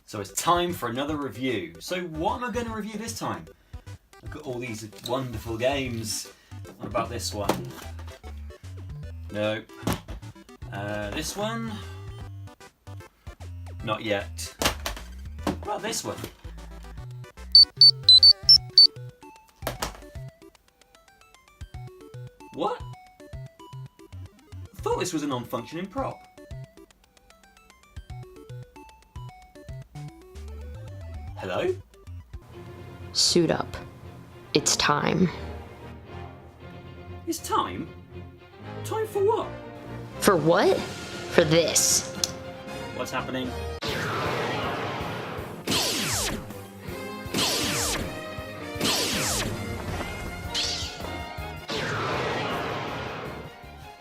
So it's time for another review. So what am I going to review this time? Look at all these wonderful games. What about this one? No. This one? Not yet. What about this one? What? I thought this was a non-functioning prop. Hello? Suit up. It's time. It's time? Time for what? For what? For this. What's happening?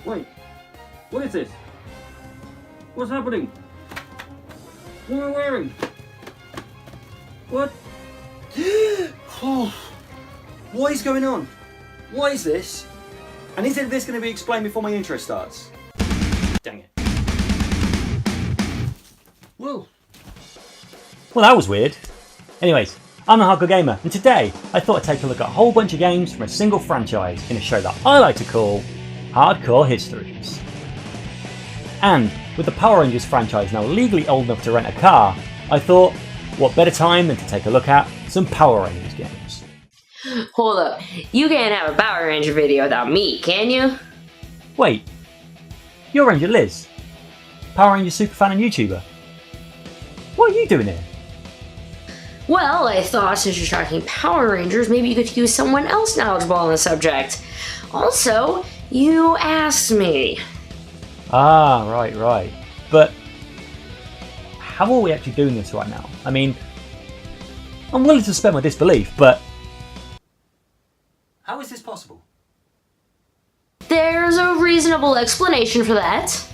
Wait, what is this? What's happening? What am I wearing? What? Oh, what is going on? What is this? And isn't this going to be explained before my intro starts? Dang it. Whoa. Well, that was weird. Anyways, I'm the Hardcore Gamer, and today I thought I'd take a look at a whole bunch of games from a single franchise in a show that I like to call Hardcore Histories. And with the Power Rangers franchise now legally old enough to rent a car, I thought, what better time than to take a look at some Power Rangers games. Hold up. You can't have a Power Ranger video without me, can you? Wait, you're Ranger Liz, Power Rangers superfan and YouTuber. What are you doing here? Well, I thought since you're talking Power Rangers, maybe you could use someone else knowledgeable on the subject. Also, you asked me. Ah, right. But how are we actually doing this right now? I mean, I'm willing to suspend my disbelief, but How is this possible? There's a reasonable explanation for that.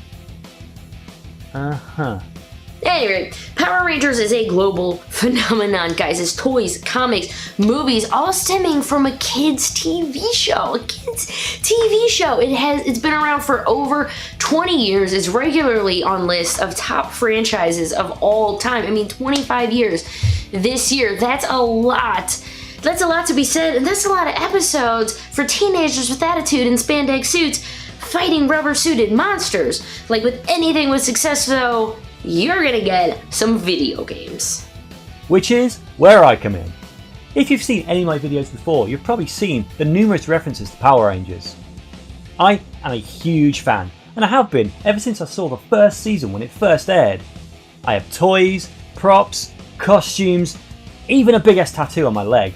Anyway, Power Rangers is a global phenomenon, guys. It's toys, comics, movies, all stemming from a kids' TV show. It's been around for over 20 years. It's regularly on lists of top franchises of all time. I mean, 25 years this year. That's a lot. That's a lot to be said, and that's a lot of episodes for teenagers with attitude and spandex suits fighting rubber-suited monsters. Like with anything with success, though, you're gonna get some video games. which is where I come in. If you've seen any of my videos before, you've probably seen the numerous references to Power Rangers. I am a huge fan, and I have been ever since I saw the first season when it first aired. I have toys, props, costumes, even a big ass tattoo on my leg.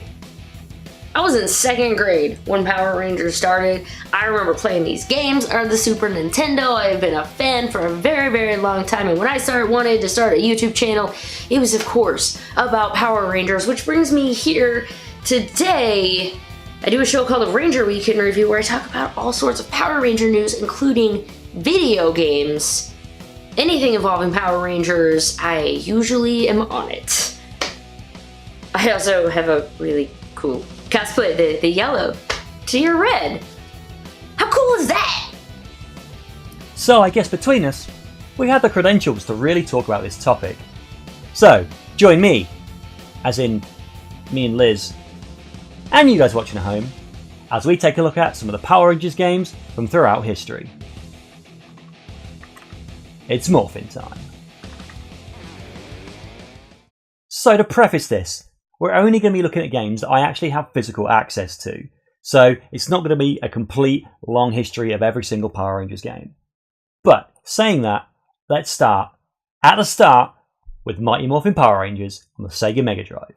I was in second grade when Power Rangers started. I remember playing these games on the Super Nintendo. I've been a fan for a very, very long time, and when I wanted to start a YouTube channel, it was of course about Power Rangers, which brings me here today. I do a show called the Ranger Weekend Review where I talk about all sorts of Power Ranger news, including video games. Anything involving Power Rangers, I usually am on it. I also have a really cool cosplay, the yellow to your red. How cool is that? So I guess between us, we have the credentials to really talk about this topic. So join me, as in me and Liz, and you guys watching at home, as we take a look at some of the Power Rangers games from throughout history. It's Morphin time. So to preface this, we're only going to be looking at games that I actually have physical access to. So it's not going to be a complete long history of every single Power Rangers game. But saying that, let's start at the start with Mighty Morphin Power Rangers on the Sega Mega Drive.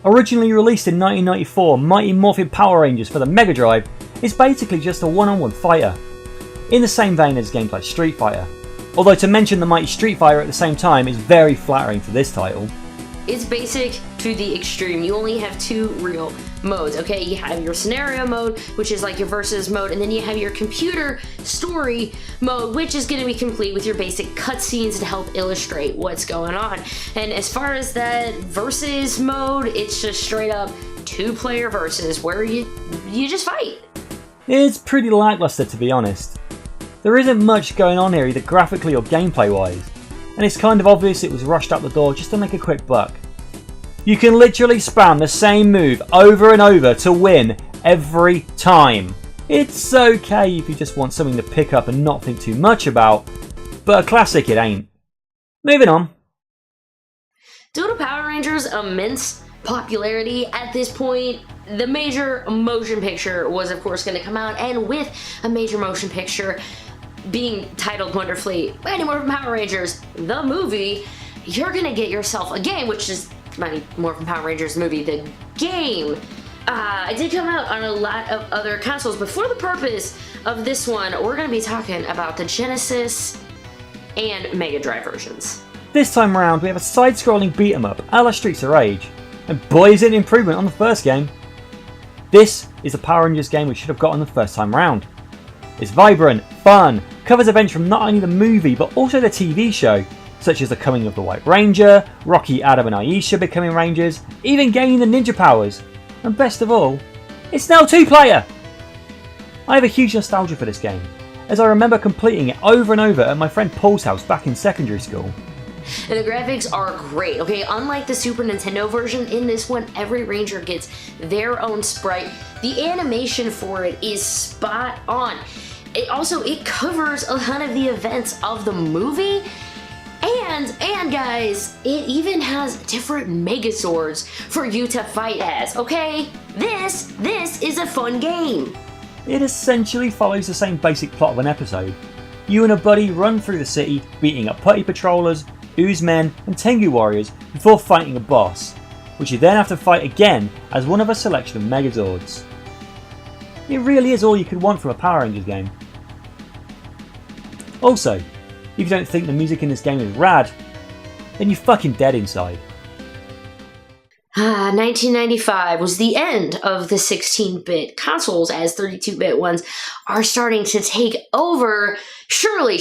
Originally released in 1994, Mighty Morphin Power Rangers for the Mega Drive is basically just a one-on-one fighter, in the same vein as games like Street Fighter. Although to mention the mighty Street Fighter at the same time is very flattering for this title. It's basic to the extreme. You only have two real modes, okay? You have your scenario mode, which is like your versus mode, and then you have your computer story mode, which is going to be complete with your basic cutscenes to help illustrate what's going on. And as far as that versus mode, it's just straight up two-player versus where you just fight. It's pretty lackluster, to be honest. There isn't much going on here either graphically or gameplay wise. and it's kind of obvious it was rushed out the door just to make a quick buck. You can literally spam the same move over and over to win every time. It's okay if you just want something to pick up and not think too much about, but a classic it ain't. Moving on. Due to Power Rangers' immense popularity at this point, the major motion picture was of course going to come out, and with a major motion picture being titled wonderfully Mighty Morphin Power Rangers, the movie, you're going to get yourself a game, which is Mighty Morphin Power Rangers movie, the game. It did come out on a lot of other consoles, but for the purpose of this one, we're going to be talking about the Genesis and Mega Drive versions. This time around we have a side-scrolling beat-em-up a la Streets of Rage, and boy is it an improvement on the first game. This is the Power Rangers game we should have gotten the first time round. It's vibrant, fun, covers events from not only the movie but also the TV show, such as the coming of the White Ranger, Rocky, Adam and Aisha becoming Rangers, even gaining the ninja powers, and best of all, it's now 2-player! I have a huge nostalgia for this game, as I remember completing it over and over at my friend Paul's house back in secondary school. And the graphics are great, okay? Unlike the Super Nintendo version, in this one, every Ranger gets their own sprite. The animation for it is spot on. It covers a ton of the events of the movie. And guys, it even has different Megazords for you to fight as, okay? This is a fun game. It essentially follows the same basic plot of an episode. You and a buddy run through the city, beating up putty patrollers, ooze men and Tengu warriors before fighting a boss, which you then have to fight again as one of a selection of Megazords. It really is all you could want from a Power Rangers game. Also, if you don't think the music in this game is rad, then you're fucking dead inside. 1995 was the end of the 16-bit consoles, as 32-bit ones are starting to take over. Surely,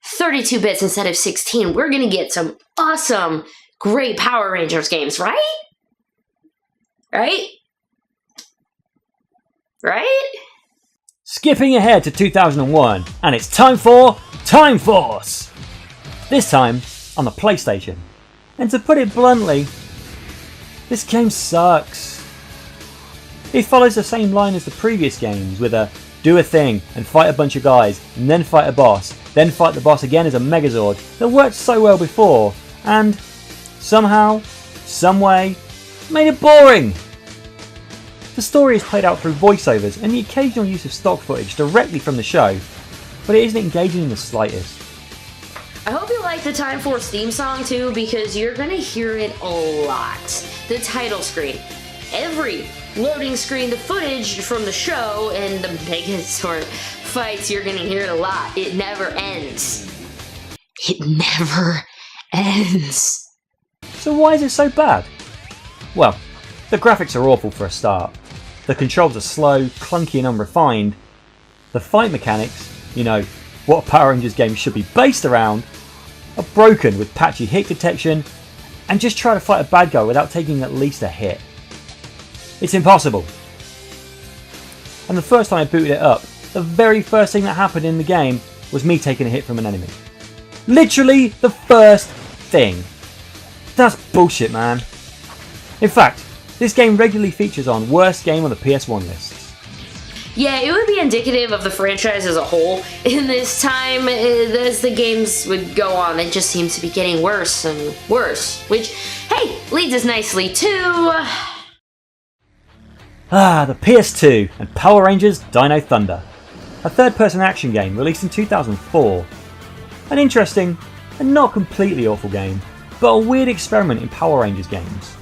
32 bits instead of 16. We're gonna get some awesome, great Power Rangers games, right? Right? Skipping ahead to 2001, and it's time for Time Force! This time on the PlayStation. And to put it bluntly, this game sucks. It follows the same line as the previous games, with a do a thing and fight a bunch of guys, and then fight a boss, then fight the boss again as a Megazord that worked so well before, and somehow, someway, made it boring. The story is played out through voiceovers and the occasional use of stock footage directly from the show, but it isn't engaging in the slightest. I hope you like the Time Force theme song too, because you're gonna hear it a lot. The title screen, every loading screen, the footage from the show, and the Megazord fights, you're gonna hear it a lot. It never ends. It never ends. So why is it so bad? Well, the graphics are awful for a start. The controls are slow, clunky and unrefined. The fight mechanics, you know, what a Power Rangers game should be based around, are broken with patchy hit detection, and just try to fight a bad guy without taking at least a hit. It's impossible. And the first time I booted it up, the very first thing that happened in the game was me taking a hit from an enemy. Literally the first thing. That's bullshit, man. In fact, this game regularly features on worst game on the PS1 lists. Yeah, it would be indicative of the franchise as a whole. In this time, as the games would go on, it just seems to be getting worse and worse. Which, hey, leads us nicely to... the PS2 and Power Rangers Dino Thunder. A third-person action game released in 2004. An interesting and not completely awful game, but a weird experiment in Power Rangers games.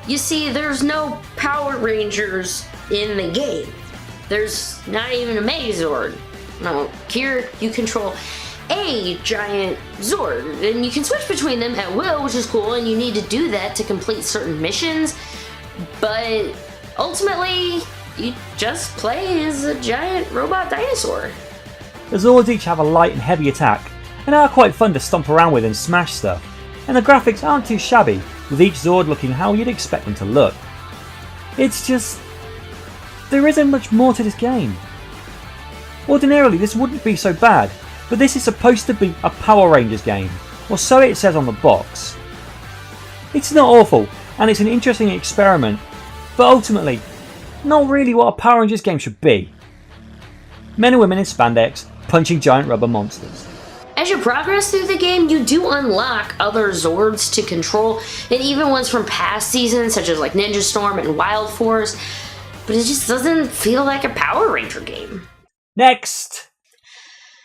You see, there's no Power Rangers in the game. There's not even a Megazord. No, here you control a giant Zord, and you can switch between them at will, which is cool, and you need to do that to complete certain missions, but ultimately, you just play as a giant robot dinosaur. The Zords each have a light and heavy attack, and are quite fun to stomp around with and smash stuff, and the graphics aren't too shabby, with each Zord looking how you'd expect them to look. It's just... there isn't much more to this game. Ordinarily this wouldn't be so bad, but this is supposed to be a Power Rangers game, or so it says on the box. It's not awful, and it's an interesting experiment, but ultimately, not really what a Power Rangers game should be. Men and women in spandex, punching giant rubber monsters. As you progress through the game, you do unlock other Zords to control, and even ones from past seasons, such as like Ninja Storm and Wild Force, but it just doesn't feel like a Power Ranger game. Next!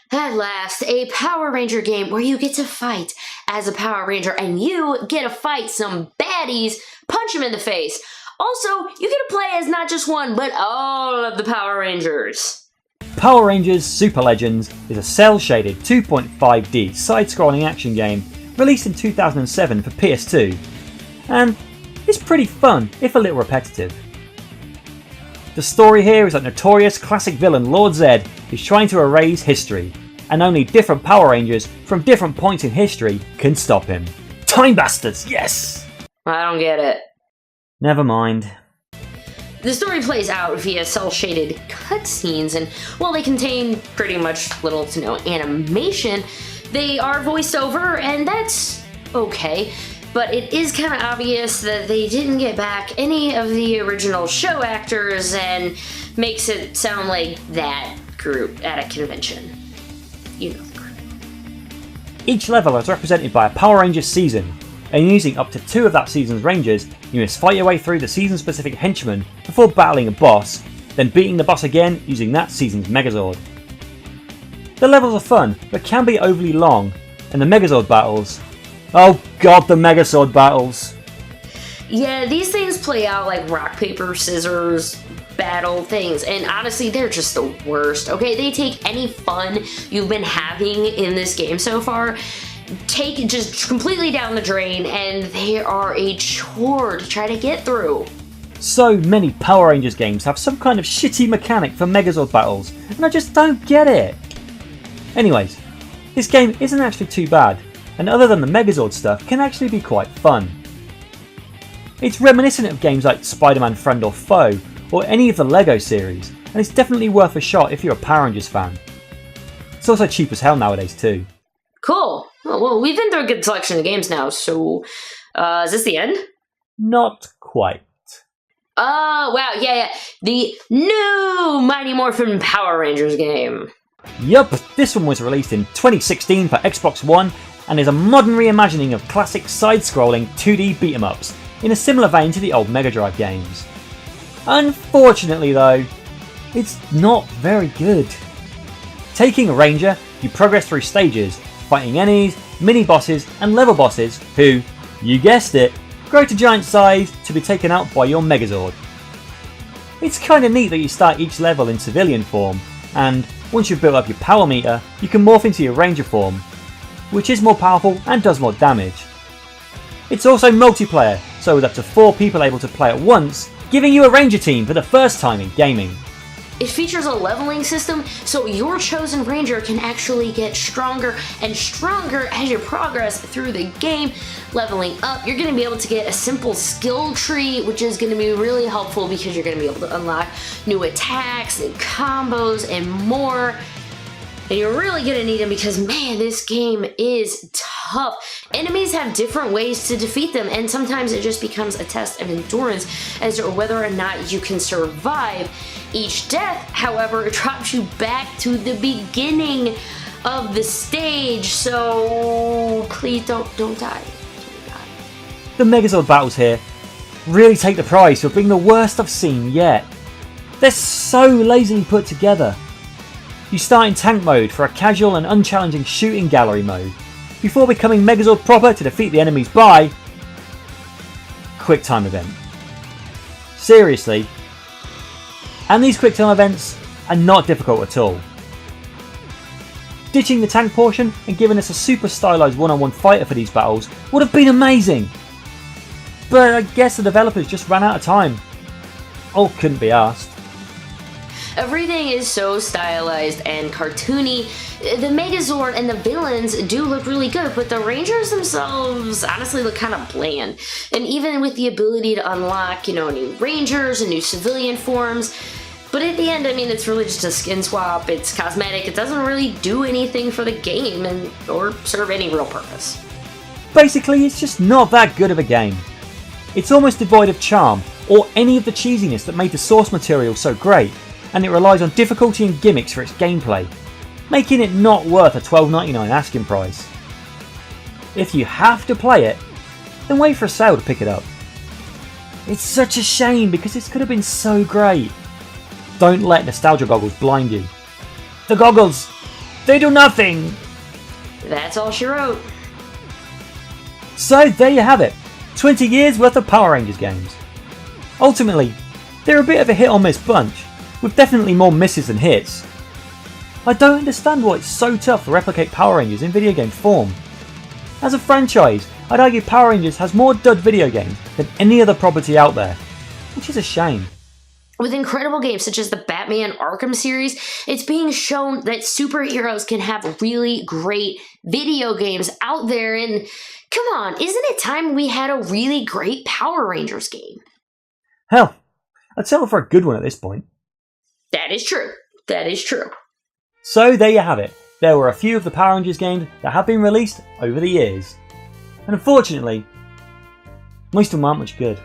At last, a Power Ranger game where you get to fight as a Power Ranger and you get to fight some baddies, punch them in the face. Also, you get to play as not just one, but all of the Power Rangers. Power Rangers Super Legends is a cel-shaded 2.5D side-scrolling action game released in 2007 for PS2, and it's pretty fun, if a little repetitive. The story here is that notorious classic villain Lord Zed is trying to erase history, and only different Power Rangers from different points in history can stop him. Time bastards, yes! I don't get it. Never mind. The story plays out via cel-shaded cutscenes, and while they contain pretty much little to no animation, they are voiced over, and that's okay. But it is kind of obvious that they didn't get back any of the original show actors, and makes it sound like that group at a convention. You know the group. Each level is represented by a Power Rangers season, and using up to 2 of that season's Rangers, you must fight your way through the season-specific henchmen before battling a boss, then beating the boss again using that season's Megazord. The levels are fun, but can be overly long, and the Megazord battles... oh god, the Megazord battles! Yeah, these things play out like rock, paper, scissors battle things, and honestly, they're just the worst, okay? They take any fun you've been having in this game so far, take it just completely down the drain, and they are a chore to try to get through. So many Power Rangers games have some kind of shitty mechanic for Megazord battles, and I just don't get it. Anyways, this game isn't actually too bad, and other than the Megazord stuff, can actually be quite fun. It's reminiscent of games like Spider-Man Friend or Foe, or any of the LEGO series, and it's definitely worth a shot if you're a Power Rangers fan. It's also cheap as hell nowadays too. Cool. Well, we've been through a good selection of games now, so is this the end? Not quite. Oh, wow, yeah. The new Mighty Morphin Power Rangers game. Yup, this one was released in 2016 for Xbox One and is a modern reimagining of classic side-scrolling 2D beat-em-ups in a similar vein to the old Mega Drive games. Unfortunately though, it's not very good. Taking a Ranger, you progress through stages, fighting enemies, mini-bosses and level bosses who, you guessed it, grow to giant size to be taken out by your Megazord. It's kinda neat that you start each level in civilian form, and once you've built up your power meter, you can morph into your Ranger form, which is more powerful and does more damage. It's also multiplayer, so with up to 4 people able to play at once, giving you a Ranger team for the first time in gaming. It features a leveling system, so your chosen Ranger can actually get stronger and stronger as you progress through the game. Leveling up, you're going to be able to get a simple skill tree, which is going to be really helpful because you're going to be able to unlock new attacks and combos and more. And you're really going to need them because, man, this game is tough. Enemies have different ways to defeat them, and sometimes it just becomes a test of endurance as to whether or not you can survive. Each death, however, drops you back to the beginning of the stage, so please don't die. The Megazord battles here really take the prize for being the worst I've seen yet. They're so lazily put together. You start in tank mode for a casual and unchallenging shooting gallery mode, before becoming Megazord proper to defeat the enemies by quick time event. Seriously. And these quick time events are not difficult at all. Ditching the tank portion and giving us a super stylized one-on-one fighter for these battles would have been amazing. But I guess the developers just ran out of time. Or couldn't be asked. Everything is so stylized and cartoony. The Megazord and the villains do look really good, but the Rangers themselves honestly look kind of bland. And even with the ability to unlock, new Rangers and new civilian forms, but at the end, it's really just a skin swap, it's cosmetic, it doesn't really do anything for the game or serve any real purpose. Basically, it's just not that good of a game. It's almost devoid of charm or any of the cheesiness that made the source material so great, and it relies on difficulty and gimmicks for its gameplay, making it not worth a $12.99 asking price. If you have to play it, then wait for a sale to pick it up. It's such a shame because this could have been so great. Don't let nostalgia goggles blind you. The goggles, they do nothing! That's all she wrote. So there you have it, 20 years worth of Power Rangers games. Ultimately, they're a bit of a hit or miss bunch, with definitely more misses than hits. I don't understand why it's so tough to replicate Power Rangers in video game form. As a franchise, I'd argue Power Rangers has more dud video games than any other property out there, which is a shame. With incredible games such as the Batman Arkham series, it's being shown that superheroes can have really great video games out there, and come on, isn't it time we had a really great Power Rangers game? Hell, I'd settle for a good one at this point. That is true. That is true. So there you have it. There were a few of the Power Rangers games that have been released over the years. And unfortunately, most of them aren't much good.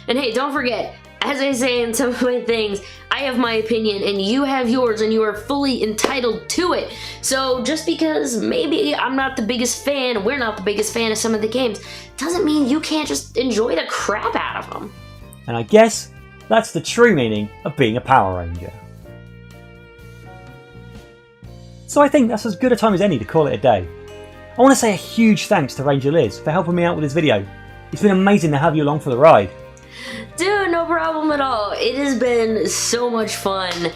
And hey, don't forget, as I say in some of my things, I have my opinion and you have yours, and you are fully entitled to it. So just because maybe I'm not the biggest fan, we're not the biggest fan of some of the games, doesn't mean you can't just enjoy the crap out of them. And I guess that's the true meaning of being a Power Ranger. So I think that's as good a time as any to call it a day. I want to say a huge thanks to Ranger Liz for helping me out with this video. It's been amazing to have you along for the ride. Dude, no problem at all. It has been so much fun.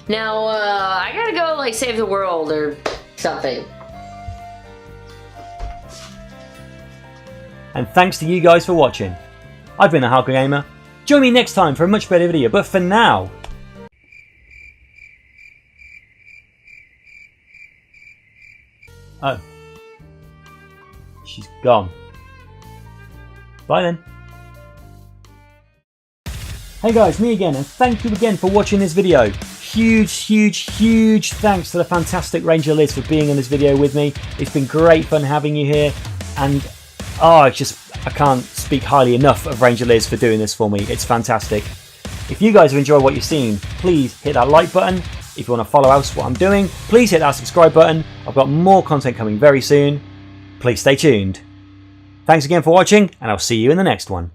Now, I gotta go, like, save the world or something. And thanks to you guys for watching. I've been the Hardcore Gamer. Join me next time for a much better video, but for now... Oh. She's gone. Bye then. Hey guys, me again, and thank you again for watching this video. Huge thanks to the fantastic Ranger Liz for being in this video with me. It's been great fun having you here, and I can't speak highly enough of Ranger Liz for doing this for me. It's fantastic. If you guys have enjoyed what you've seen, please hit that like button. If you want to follow else what I'm doing, please hit that subscribe button. I've got more content coming very soon. Please stay tuned. Thanks again for watching, and I'll see you in the next one.